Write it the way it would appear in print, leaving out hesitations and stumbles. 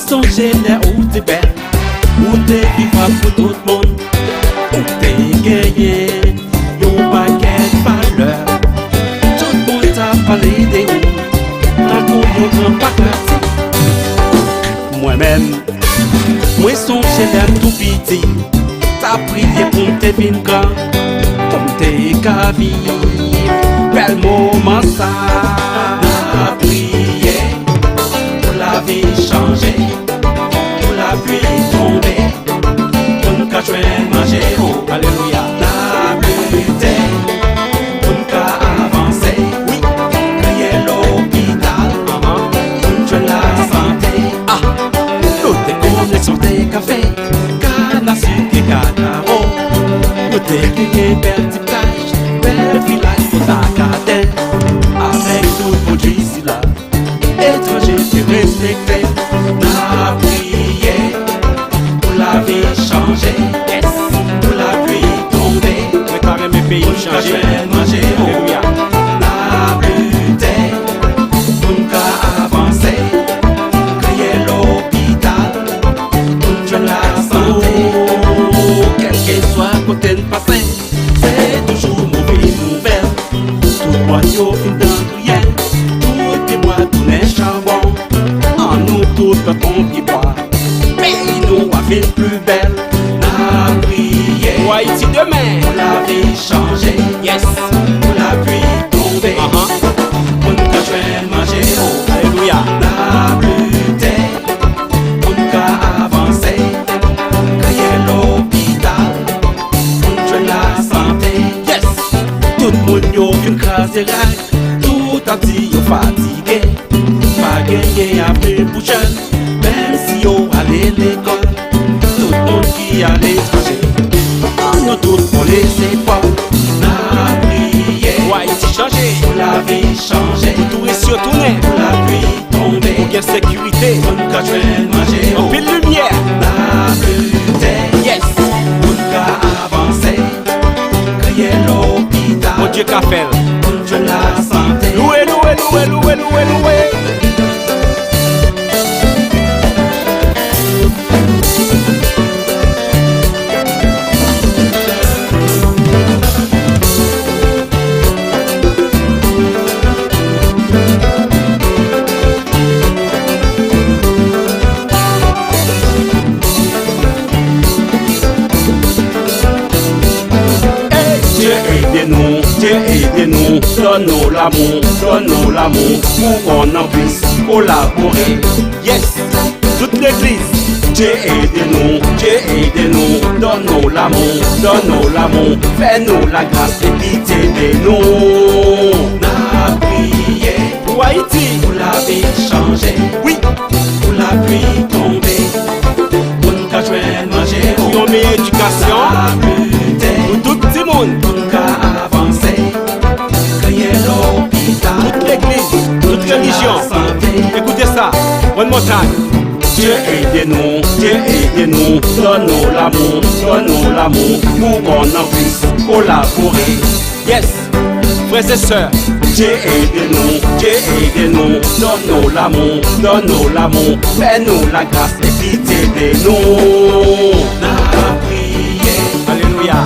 songeais là où t'es belle, où t'es vivable pour tout le monde, où t'es gagné, yon paquet de valeur. Tout le monde t'a parlé des hauts, raconte mon grand paquet. Moi-même, moi songeais là tout petit, t'as prié pour tes vins grands, pour tes cavilles, bel moment ça. T'as prié pour la vie changer, pour la pluie tomber, pour nous qu'à manger, oh, alléluia. La lutte, pour nous qu'à avancer, oui, crier l'hôpital, pour nous la santé, ah, nous t'es connexion des cafés, canne à sucre et cacao, nous t'es crié petit plage, belle village pour ta cadette, avec tout le monde ici là. Étranger, tu respecté, t'as prié pour la vie changer, yes, pour la pluie tomber, préparer mes pays changer, manger, alléluia. La lutte, pour nous avancer, crier l'hôpital, pour nous la santé, quel que soit côté de passé, c'est toujours mon vie nouvelle, tout le royaume fin d'Andriel. En nous toutes quand on y boit, pays nous a fait plus belle. La prière, pour Haïti demain, pour la vie changer, yes, pour la pluie tomber, pour nous qu'à manger, oh, alléluia. La lutte, pour nous qu'à avancer, crier l'hôpital, pour nous la santé, yes. Tout le monde y'a qu'une craseraille, tout a dit y'a fatigué. Pas gagné après pour jeune, même si on allait l'école. Tout le monde qui a l'étranger, on a tout pour les épaules. La prière, pour Haïti changer, pour la vie changer, pour tout ici retourner, pour la pluie tomber, pour qu'il y ait sécurité, pour nous qu'à manger, en pile lumière. La lutte, yes, pour nous qu'à avancer, crier l'hôpital, mon Dieu qu'a fait, pour nous la santé. Loué, loué, loué, loué, loué, loué. Dieu aidez-nous, donne-nous l'amour, pour qu'on en puisse collaborer. Yes, toute l'église. Dieu aidez-nous, donne-nous l'amour, fais-nous la grâce et pitié de nous. La prière, pour Haïti, pour la vie changer, oui, pour la pluie tomber, pour nous qu'à manger, pour une meilleure éducation, pour tout le monde. Toute l'église, toute religion, écoutez ça, one more time. Dieu aidez-nous, donne-nous l'amour, pour qu'on en puisse collaborer. Yes, frères et sœurs, Dieu aidez-nous, donne-nous l'amour, fais-nous la grâce et pitié de nous. La prière, alléluia.